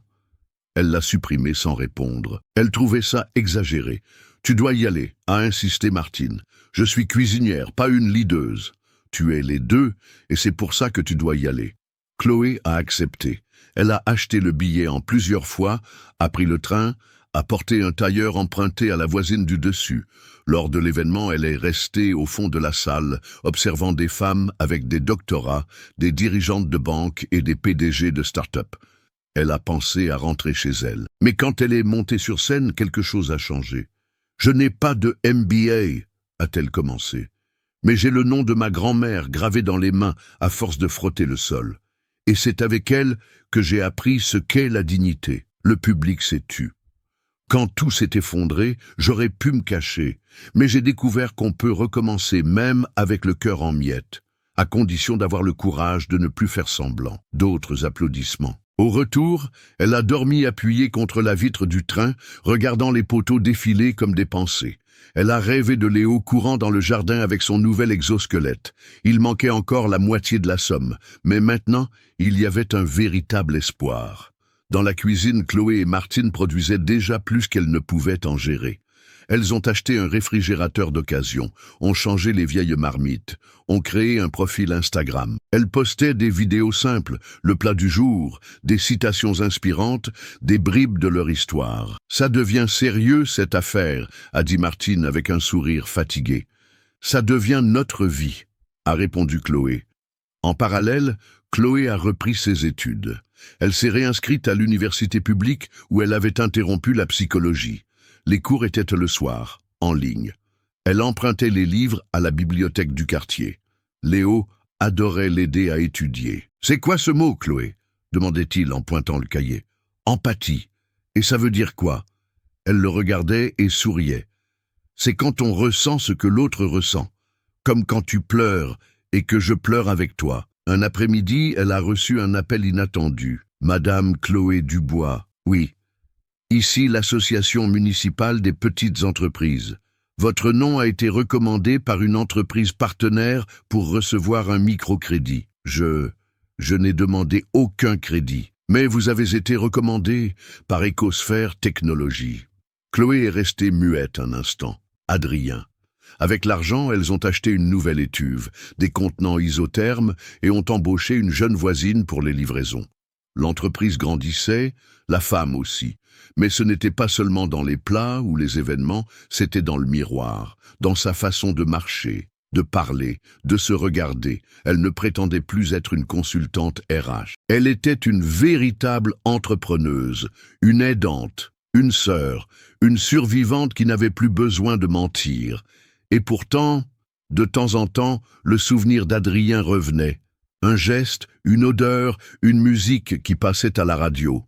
Elle l'a supprimé sans répondre. Elle trouvait ça exagéré. « Tu dois y aller », a insisté Martine. « Je suis cuisinière, pas une leaduse. Tu es les deux, et c'est pour ça que tu dois y aller. » Chloé a accepté. Elle a acheté le billet en plusieurs fois, a pris le train, a porté un tailleur emprunté à la voisine du dessus. Lors de l'événement, elle est restée au fond de la salle, observant des femmes avec des doctorats, des dirigeantes de banque et des PDG de start-up. Elle a pensé à rentrer chez elle. Mais quand elle est montée sur scène, quelque chose a changé. « Je n'ai pas de MBA », a-t-elle commencé. « Mais j'ai le nom de ma grand-mère gravé dans les mains à force de frotter le sol. Et c'est avec elle que j'ai appris ce qu'est la dignité. » Le public s'est tu. Quand tout s'est effondré, j'aurais pu me cacher, mais j'ai découvert qu'on peut recommencer même avec le cœur en miettes, à condition d'avoir le courage de ne plus faire semblant. D'autres applaudissements. Au retour, elle a dormi appuyée contre la vitre du train, regardant les poteaux défiler comme des pensées. Elle a rêvé de Léo courant dans le jardin avec son nouvel exosquelette. Il manquait encore la moitié de la somme, mais maintenant, il y avait un véritable espoir. Dans la cuisine, Chloé et Martine produisaient déjà plus qu'elles ne pouvaient en gérer. Elles ont acheté un réfrigérateur d'occasion, ont changé les vieilles marmites, ont créé un profil Instagram. Elles postaient des vidéos simples, le plat du jour, des citations inspirantes, des bribes de leur histoire. « Ça devient sérieux, cette affaire », a dit Martine avec un sourire fatigué. « Ça devient notre vie », a répondu Chloé. En parallèle, Chloé a repris ses études. Elle s'est réinscrite à l'université publique où elle avait interrompu la psychologie. Les cours étaient le soir, en ligne. Elle empruntait les livres à la bibliothèque du quartier. Léo adorait l'aider à étudier. « C'est quoi ce mot, Chloé ?» demandait-il en pointant le cahier. « Empathie. Et ça veut dire quoi ?» Elle le regardait et souriait. « C'est quand on ressent ce que l'autre ressent, comme quand tu pleures et que je pleure avec toi. » Un après-midi, elle a reçu un appel inattendu. « Madame Chloé Dubois. Oui. Ici l'association municipale des petites entreprises. Votre nom a été recommandé par une entreprise partenaire pour recevoir un microcrédit. Je n'ai demandé aucun crédit, mais vous avez été recommandé par Ecosphère Technologies. » Chloé est restée muette un instant. Adrien. Avec l'argent, elles ont acheté une nouvelle étuve, des contenants isothermes et ont embauché une jeune voisine pour les livraisons. L'entreprise grandissait, la femme aussi. Mais ce n'était pas seulement dans les plats ou les événements, c'était dans le miroir, dans sa façon de marcher, de parler, de se regarder. Elle ne prétendait plus être une consultante RH. Elle était une véritable entrepreneuse, une aidante, une sœur, une survivante qui n'avait plus besoin de mentir. Et pourtant, de temps en temps, le souvenir d'Adrien revenait. Un geste, une odeur, une musique qui passait à la radio.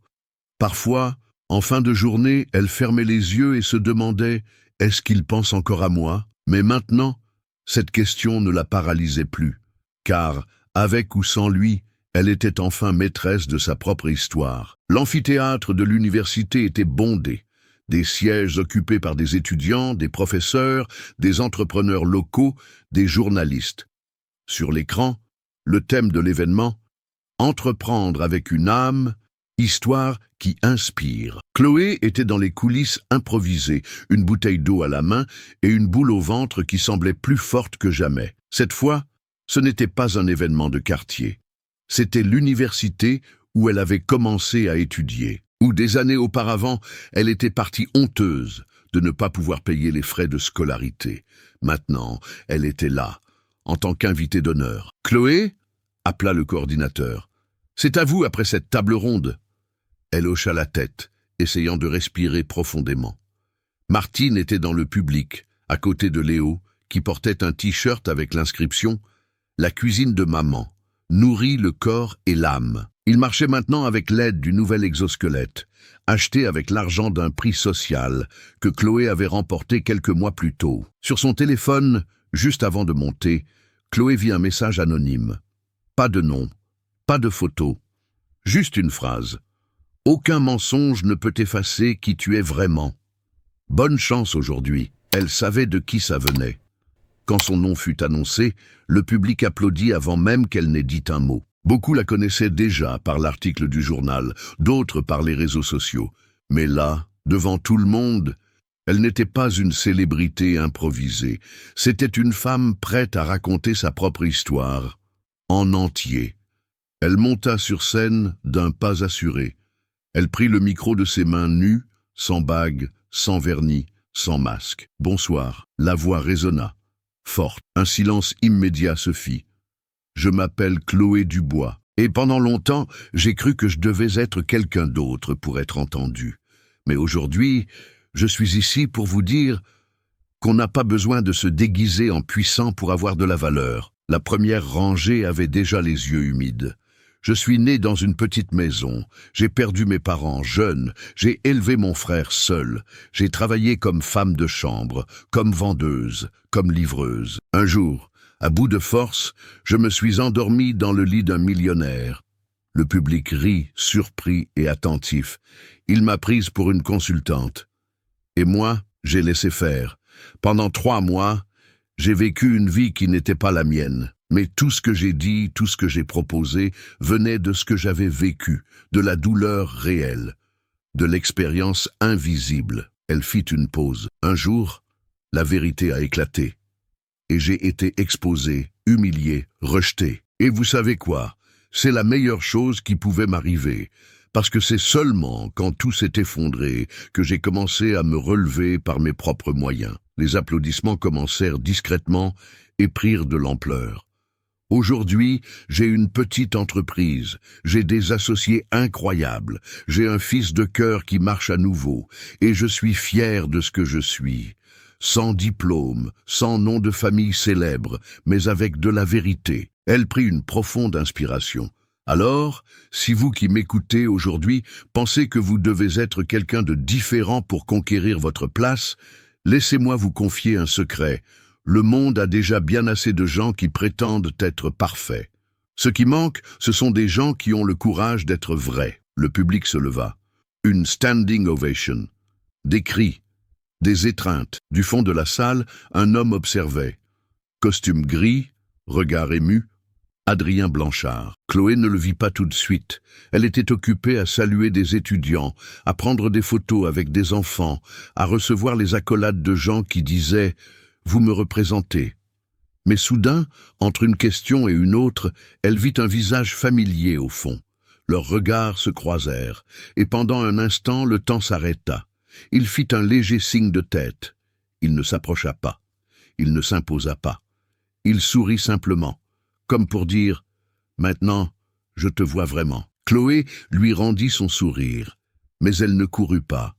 Parfois, en fin de journée, elle fermait les yeux et se demandait « Est-ce qu'il pense encore à moi ?» Mais maintenant, cette question ne la paralysait plus, car, avec ou sans lui, elle était enfin maîtresse de sa propre histoire. L'amphithéâtre de l'université était bondé. Des sièges occupés par des étudiants, des professeurs, des entrepreneurs locaux, des journalistes. Sur l'écran, le thème de l'événement, entreprendre avec une âme, histoire qui inspire. Chloé était dans les coulisses improvisées, une bouteille d'eau à la main et une boule au ventre qui semblait plus forte que jamais. Cette fois, ce n'était pas un événement de quartier. C'était l'université où elle avait commencé à étudier, où des années auparavant, elle était partie honteuse de ne pas pouvoir payer les frais de scolarité. Maintenant, elle était là, en tant qu'invitée d'honneur. « Chloé ?» appela le coordinateur. « C'est à vous après cette table ronde. » Elle hocha la tête, essayant de respirer profondément. Martine était dans le public, à côté de Léo, qui portait un t-shirt avec l'inscription « La cuisine de maman, nourrit le corps et l'âme ». Il marchait maintenant avec l'aide du nouvel exosquelette, acheté avec l'argent d'un prix social que Chloé avait remporté quelques mois plus tôt. Sur son téléphone, juste avant de monter, Chloé vit un message anonyme. Pas de nom, pas de photo, juste une phrase. « Aucun mensonge ne peut effacer qui tu es vraiment. Bonne chance aujourd'hui. » Elle savait de qui ça venait. Quand son nom fut annoncé, le public applaudit avant même qu'elle n'ait dit un mot. Beaucoup la connaissaient déjà par l'article du journal, d'autres par les réseaux sociaux. Mais là, devant tout le monde, elle n'était pas une célébrité improvisée. C'était une femme prête à raconter sa propre histoire, en entier. Elle monta sur scène d'un pas assuré. Elle prit le micro de ses mains nues, sans bague, sans vernis, sans masque. « Bonsoir », la voix résonna, forte. Un silence immédiat se fit. « Je m'appelle Chloé Dubois, et pendant longtemps, j'ai cru que je devais être quelqu'un d'autre pour être entendu. Mais aujourd'hui, je suis ici pour vous dire qu'on n'a pas besoin de se déguiser en puissant pour avoir de la valeur. » La première rangée avait déjà les yeux humides. Je suis né dans une petite maison, j'ai perdu mes parents jeunes, j'ai élevé mon frère seul, j'ai travaillé comme femme de chambre, comme vendeuse, comme livreuse. Un jour, à bout de force, je me suis endormi dans le lit d'un millionnaire. Le public rit, surpris et attentif. Il m'a prise pour une consultante. Et moi, j'ai laissé faire. Pendant 3 mois, j'ai vécu une vie qui n'était pas la mienne. Mais tout ce que j'ai dit, tout ce que j'ai proposé, venait de ce que j'avais vécu, de la douleur réelle, de l'expérience invisible. Elle fit une pause. Un jour, la vérité a éclaté. Et j'ai été exposé, humilié, rejeté. Et vous savez quoi? C'est la meilleure chose qui pouvait m'arriver. Parce que c'est seulement quand tout s'est effondré que j'ai commencé à me relever par mes propres moyens. Les applaudissements commencèrent discrètement et prirent de l'ampleur. Aujourd'hui, j'ai une petite entreprise, j'ai des associés incroyables, j'ai un fils de cœur qui marche à nouveau, et je suis fier de ce que je suis. Sans diplôme, sans nom de famille célèbre, mais avec de la vérité. Elle prit une profonde inspiration. Alors, si vous qui m'écoutez aujourd'hui pensez que vous devez être quelqu'un de différent pour conquérir votre place, laissez-moi vous confier un secret. Le monde a déjà bien assez de gens qui prétendent être parfaits. Ce qui manque, ce sont des gens qui ont le courage d'être vrais. Le public se leva. Une standing ovation. Des cris, des étreintes. Du fond de la salle, un homme observait. Costume gris, regard ému, Adrien Blanchard. Chloé ne le vit pas tout de suite. Elle était occupée à saluer des étudiants, à prendre des photos avec des enfants, à recevoir les accolades de gens qui disaient « Vous me représentez ». Mais soudain, entre une question et une autre, elle vit un visage familier au fond. Leurs regards se croisèrent, et pendant un instant, le temps s'arrêta. Il fit un léger signe de tête. Il ne s'approcha pas. Il ne s'imposa pas. Il sourit simplement, comme pour dire « Maintenant, je te vois vraiment ». Chloé lui rendit son sourire, mais elle ne courut pas.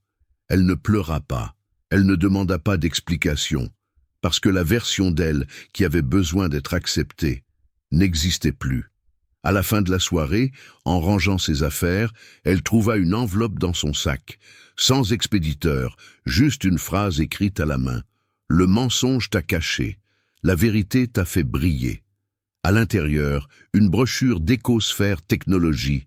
Elle ne pleura pas. Elle ne demanda pas d'explication. Parce que la version d'elle qui avait besoin d'être acceptée n'existait plus. À la fin de la soirée, en rangeant ses affaires, elle trouva une enveloppe dans son sac, sans expéditeur, juste une phrase écrite à la main. Le mensonge t'a caché, la vérité t'a fait briller. À l'intérieur, une brochure d'Écosphère Technologies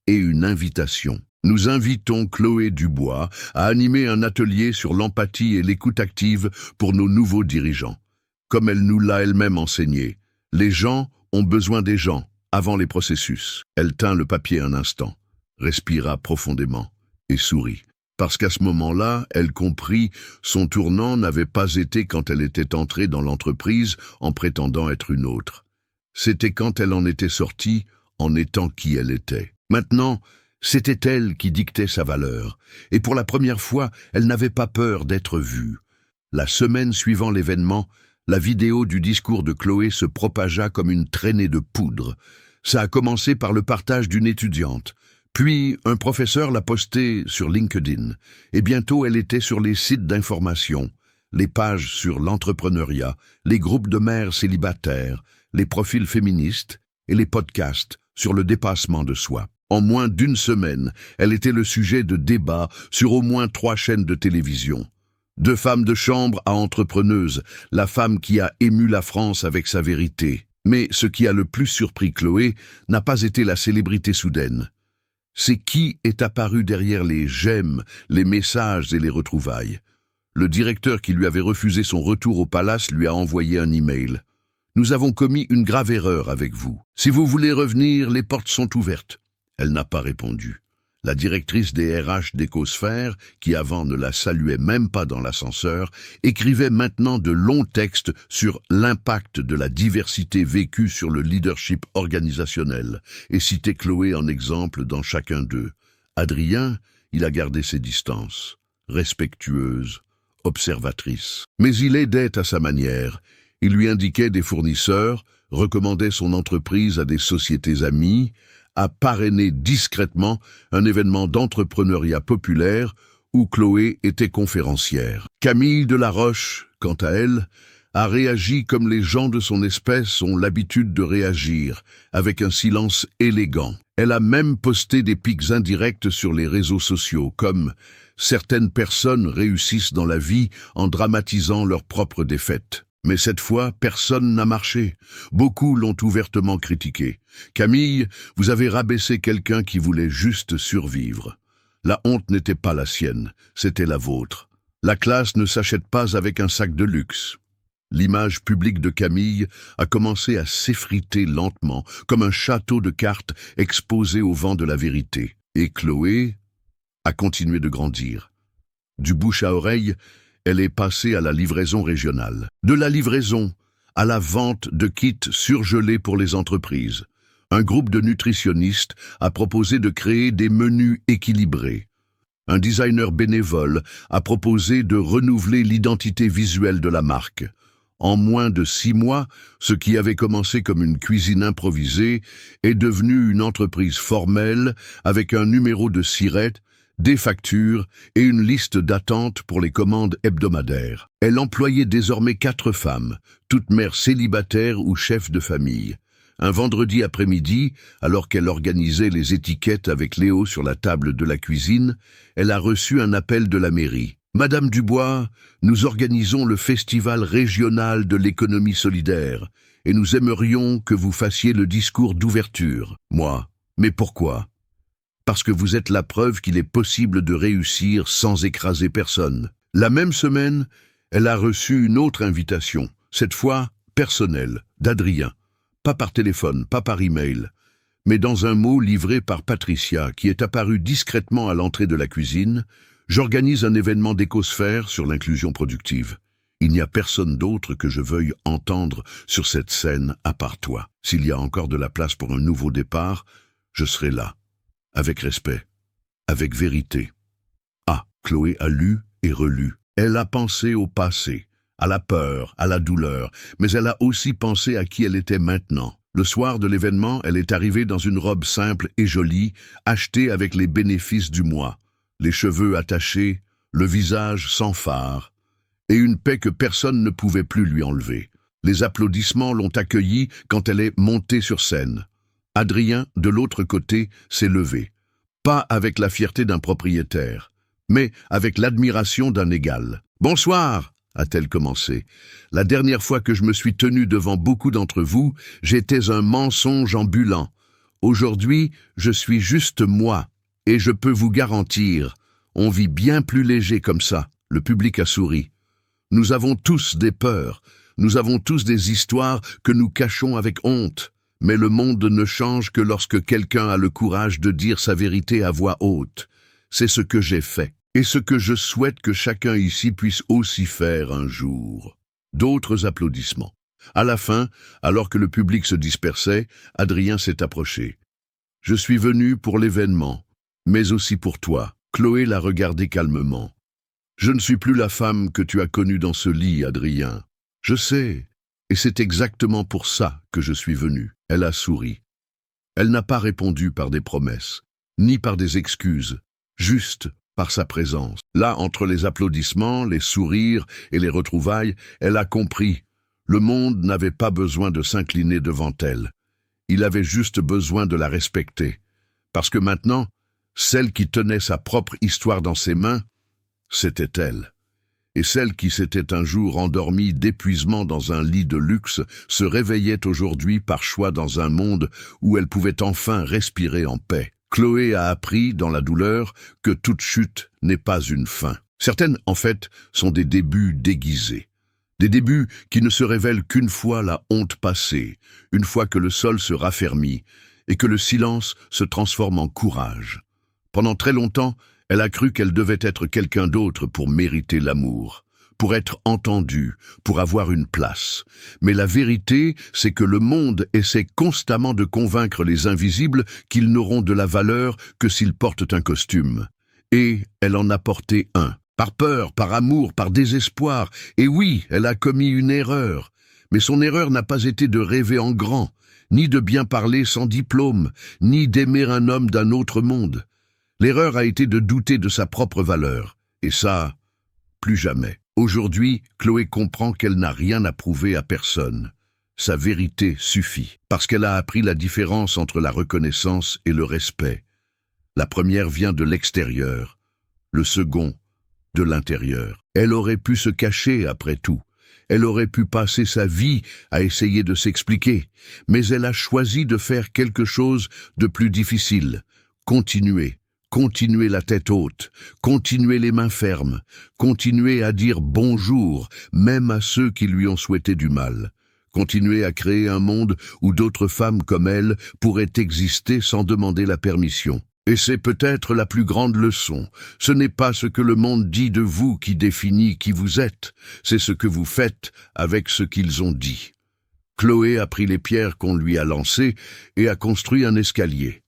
et une invitation. Nous invitons Chloé Dubois à animer un atelier sur l'empathie et l'écoute active pour nos nouveaux dirigeants. Comme elle nous l'a elle-même enseigné, les gens ont besoin des gens avant les processus. Elle tint le papier un instant, respira profondément et sourit. Parce qu'à ce moment-là, elle comprit, son tournant n'avait pas été quand elle était entrée dans l'entreprise en prétendant être une autre. C'était quand elle en était sortie en étant qui elle était. Maintenant, c'était elle qui dictait sa valeur, et pour la première fois, elle n'avait pas peur d'être vue. La semaine suivant l'événement, la vidéo du discours de Chloé se propagea comme une traînée de poudre. Ça a commencé par le partage d'une étudiante. Puis, un professeur l'a postée sur LinkedIn, et bientôt elle était sur les sites d'information, les pages sur l'entrepreneuriat, les groupes de mères célibataires, les profils féministes et les podcasts sur le dépassement de soi. En moins d'une semaine, elle était le sujet de débats sur au moins 3 chaînes de télévision. De femme de chambre à entrepreneuse, la femme qui a ému la France avec sa vérité. Mais ce qui a le plus surpris Chloé n'a pas été la célébrité soudaine. C'est qui est apparu derrière les j'aime, les messages et les retrouvailles. Le directeur qui lui avait refusé son retour au palace lui a envoyé un email. « Nous avons commis une grave erreur avec vous. Si vous voulez revenir, les portes sont ouvertes. » Elle n'a pas répondu. La directrice des RH d'Écosphère, qui avant ne la saluait même pas dans l'ascenseur, écrivait maintenant de longs textes sur l'impact de la diversité vécue sur le leadership organisationnel, et citait Chloé en exemple dans chacun d'eux. Adrien, il a gardé ses distances, respectueuse, observatrice. Mais il aidait à sa manière. Il lui indiquait des fournisseurs, recommandait son entreprise à des sociétés amies, a parrainé discrètement un événement d'entrepreneuriat populaire où Chloé était conférencière. Camille Delaroche, quant à elle, a réagi comme les gens de son espèce ont l'habitude de réagir, avec un silence élégant. Elle a même posté des pics indirects sur les réseaux sociaux, comme « Certaines personnes réussissent dans la vie en dramatisant leurs propres défaites ». Mais cette fois, personne n'a marché. Beaucoup l'ont ouvertement critiqué. Camille, vous avez rabaissé quelqu'un qui voulait juste survivre. La honte n'était pas la sienne, c'était la vôtre. La classe ne s'achète pas avec un sac de luxe. L'image publique de Camille a commencé à s'effriter lentement, comme un château de cartes exposé au vent de la vérité. Et Chloé a continué de grandir. Du bouche à oreille, elle est passée à la livraison régionale. De la livraison à la vente de kits surgelés pour les entreprises. Un groupe de nutritionnistes a proposé de créer des menus équilibrés. Un designer bénévole a proposé de renouveler l'identité visuelle de la marque. En moins de 6 mois, ce qui avait commencé comme une cuisine improvisée est devenu une entreprise formelle avec un numéro de SIRET, des factures et une liste d'attente pour les commandes hebdomadaires. Elle employait désormais 4 femmes, toutes mères célibataires ou chefs de famille. Un vendredi après-midi, alors qu'elle organisait les étiquettes avec Léo sur la table de la cuisine, elle a reçu un appel de la mairie. « Madame Dubois, nous organisons le festival régional de l'économie solidaire et nous aimerions que vous fassiez le discours d'ouverture. » Moi, mais pourquoi ? Parce que vous êtes la preuve qu'il est possible de réussir sans écraser personne. La même semaine, elle a reçu une autre invitation, cette fois personnelle, d'Adrien. Pas par téléphone, pas par email, mais dans un mot livré par Patricia, qui est apparue discrètement à l'entrée de la cuisine. J'organise un événement d'Écosphère sur l'inclusion productive. Il n'y a personne d'autre que je veuille entendre sur cette scène à part toi. S'il y a encore de la place pour un nouveau départ, je serai là. Avec respect, avec vérité. Ah, Chloé a lu et relu. Elle a pensé au passé, à la peur, à la douleur, mais elle a aussi pensé à qui elle était maintenant. Le soir de l'événement, elle est arrivée dans une robe simple et jolie, achetée avec les bénéfices du mois. Les cheveux attachés, le visage sans fard, et une paix que personne ne pouvait plus lui enlever. Les applaudissements l'ont accueillie quand elle est montée sur scène. Adrien, de l'autre côté, s'est levé. Pas avec la fierté d'un propriétaire, mais avec l'admiration d'un égal. « Bonsoir !» a-t-elle commencé. « La dernière fois que je me suis tenue devant beaucoup d'entre vous, j'étais un mensonge ambulant. Aujourd'hui, je suis juste moi, et je peux vous garantir, on vit bien plus léger comme ça. » Le public a souri. Nous avons tous des peurs, nous avons tous des histoires que nous cachons avec honte. Mais le monde ne change que lorsque quelqu'un a le courage de dire sa vérité à voix haute. C'est ce que j'ai fait, et ce que je souhaite que chacun ici puisse aussi faire un jour. D'autres applaudissements. À la fin, alors que le public se dispersait, Adrien s'est approché. « Je suis venu pour l'événement, mais aussi pour toi. » Chloé l'a regardé calmement. « Je ne suis plus la femme que tu as connue dans ce lit, Adrien. Je sais. Et c'est exactement pour ça que je suis venu. » Elle a souri. Elle n'a pas répondu par des promesses, ni par des excuses, juste par sa présence. Là, entre les applaudissements, les sourires et les retrouvailles, elle a compris. Le monde n'avait pas besoin de s'incliner devant elle. Il avait juste besoin de la respecter. Parce que maintenant, celle qui tenait sa propre histoire dans ses mains, c'était elle. Et celle qui s'était un jour endormie d'épuisement dans un lit de luxe se réveillait aujourd'hui par choix dans un monde où elle pouvait enfin respirer en paix. Chloé a appris, dans la douleur, que toute chute n'est pas une fin. Certaines, en fait, sont des débuts déguisés. Des débuts qui ne se révèlent qu'une fois la honte passée, une fois que le sol se raffermit et que le silence se transforme en courage. Pendant très longtemps, elle a cru qu'elle devait être quelqu'un d'autre pour mériter l'amour, pour être entendue, pour avoir une place. Mais la vérité, c'est que le monde essaie constamment de convaincre les invisibles qu'ils n'auront de la valeur que s'ils portent un costume. Et elle en a porté un. Par peur, par amour, par désespoir. Et oui, elle a commis une erreur. Mais son erreur n'a pas été de rêver en grand, ni de bien parler sans diplôme, ni d'aimer un homme d'un autre monde. L'erreur a été de douter de sa propre valeur. Et ça, plus jamais. Aujourd'hui, Chloé comprend qu'elle n'a rien à prouver à personne. Sa vérité suffit, parce qu'elle a appris la différence entre la reconnaissance et le respect. La première vient de l'extérieur, le second de l'intérieur. Elle aurait pu se cacher après tout. Elle aurait pu passer sa vie à essayer de s'expliquer, mais elle a choisi de faire quelque chose de plus difficile. Continuer la tête haute, continuer les mains fermes, continuer à dire bonjour, même à ceux qui lui ont souhaité du mal. Continuer à créer un monde où d'autres femmes comme elle pourraient exister sans demander la permission. Et c'est peut-être la plus grande leçon. Ce n'est pas ce que le monde dit de vous qui définit qui vous êtes, c'est ce que vous faites avec ce qu'ils ont dit. Chloé a pris les pierres qu'on lui a lancées et a construit un escalier.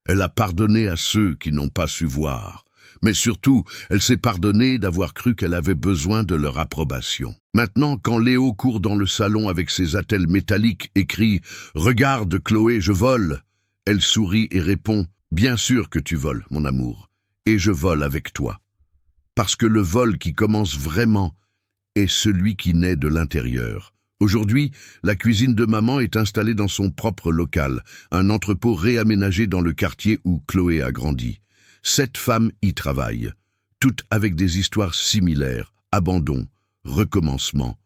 Elle a pardonné à ceux qui n'ont pas su voir. Mais surtout, elle s'est pardonnée d'avoir cru qu'elle avait besoin de leur approbation. Maintenant, quand Léo court dans le salon avec ses attelles métalliques et crie « Regarde, Chloé, je vole !» Elle sourit et répond « Bien sûr que tu voles, mon amour, et je vole avec toi. » Parce que le vol qui commence vraiment est celui qui naît de l'intérieur. Aujourd'hui, la cuisine de maman est installée dans son propre local, un entrepôt réaménagé dans le quartier où Chloé a grandi. 7 femmes y travaillent, toutes avec des histoires similaires, abandon, recommencement,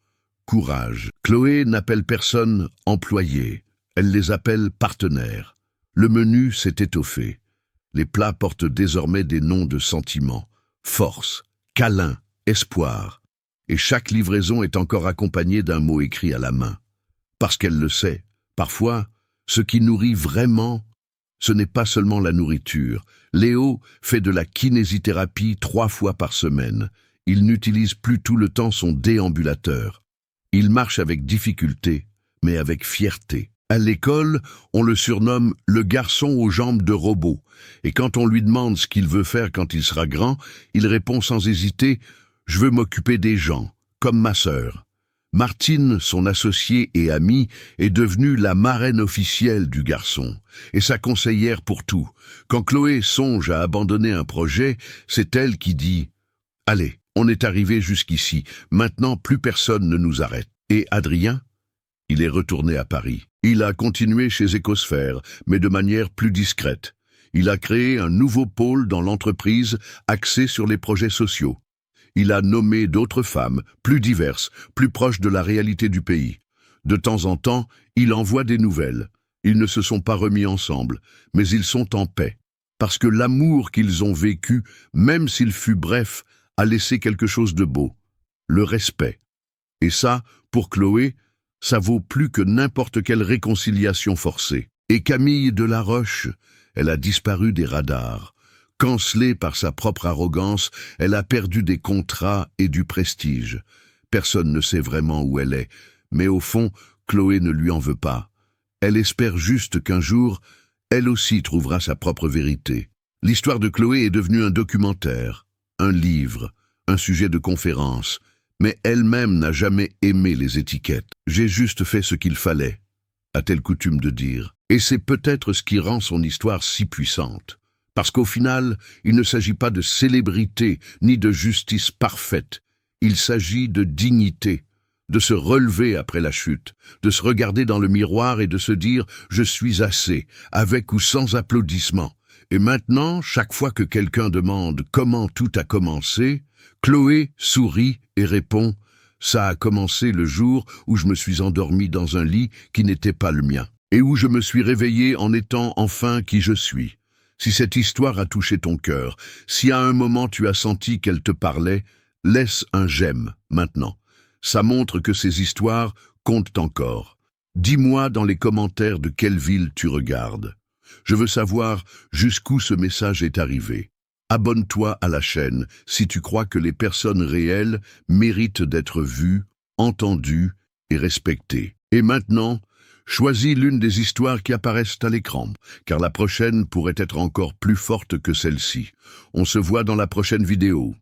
courage. Chloé n'appelle personne employé, elle les appelle partenaires. Le menu s'est étoffé. Les plats portent désormais des noms de sentiments, force, câlin, espoir. Et chaque livraison est encore accompagnée d'un mot écrit à la main. Parce qu'elle le sait, parfois, ce qui nourrit vraiment, ce n'est pas seulement la nourriture. Léo fait de la kinésithérapie 3 fois par semaine. Il n'utilise plus tout le temps son déambulateur. Il marche avec difficulté, mais avec fierté. À l'école, on le surnomme « le garçon aux jambes de robot ». Et quand on lui demande ce qu'il veut faire quand il sera grand, il répond sans hésiter « Je veux m'occuper des gens, comme ma sœur ». Martine, son associée et amie, est devenue la marraine officielle du garçon et sa conseillère pour tout. Quand Chloé songe à abandonner un projet, c'est elle qui dit « Allez, on est arrivé jusqu'ici, maintenant plus personne ne nous arrête ». Et Adrien ? Il est retourné à Paris. Il a continué chez Écosphère, mais de manière plus discrète. Il a créé un nouveau pôle dans l'entreprise axé sur les projets sociaux. Il a nommé d'autres femmes, plus diverses, plus proches de la réalité du pays. De temps en temps, il envoie des nouvelles. Ils ne se sont pas remis ensemble, mais ils sont en paix. Parce que l'amour qu'ils ont vécu, même s'il fut bref, a laissé quelque chose de beau. Le respect. Et ça, pour Chloé, ça vaut plus que n'importe quelle réconciliation forcée. Et Camille Delaroche, elle a disparu des radars. Cancelée par sa propre arrogance, elle a perdu des contrats et du prestige. Personne ne sait vraiment où elle est, mais au fond, Chloé ne lui en veut pas. Elle espère juste qu'un jour, elle aussi trouvera sa propre vérité. L'histoire de Chloé est devenue un documentaire, un livre, un sujet de conférence, mais elle-même n'a jamais aimé les étiquettes. J'ai juste fait ce qu'il fallait, a-t-elle coutume de dire. Et c'est peut-être ce qui rend son histoire si puissante. Parce qu'au final, il ne s'agit pas de célébrité ni de justice parfaite. Il s'agit de dignité, de se relever après la chute, de se regarder dans le miroir et de se dire « je suis assez », avec ou sans applaudissements. Et maintenant, chaque fois que quelqu'un demande comment tout a commencé, Chloé sourit et répond « ça a commencé le jour où je me suis endormi dans un lit qui n'était pas le mien, et où je me suis réveillé en étant enfin qui je suis. » Si cette histoire a touché ton cœur, si à un moment tu as senti qu'elle te parlait, laisse un j'aime maintenant. Ça montre que ces histoires comptent encore. Dis-moi dans les commentaires de quelle ville tu regardes. Je veux savoir jusqu'où ce message est arrivé. Abonne-toi à la chaîne si tu crois que les personnes réelles méritent d'être vues, entendues et respectées. Et maintenant, choisis l'une des histoires qui apparaissent à l'écran, car la prochaine pourrait être encore plus forte que celle-ci. On se voit dans la prochaine vidéo.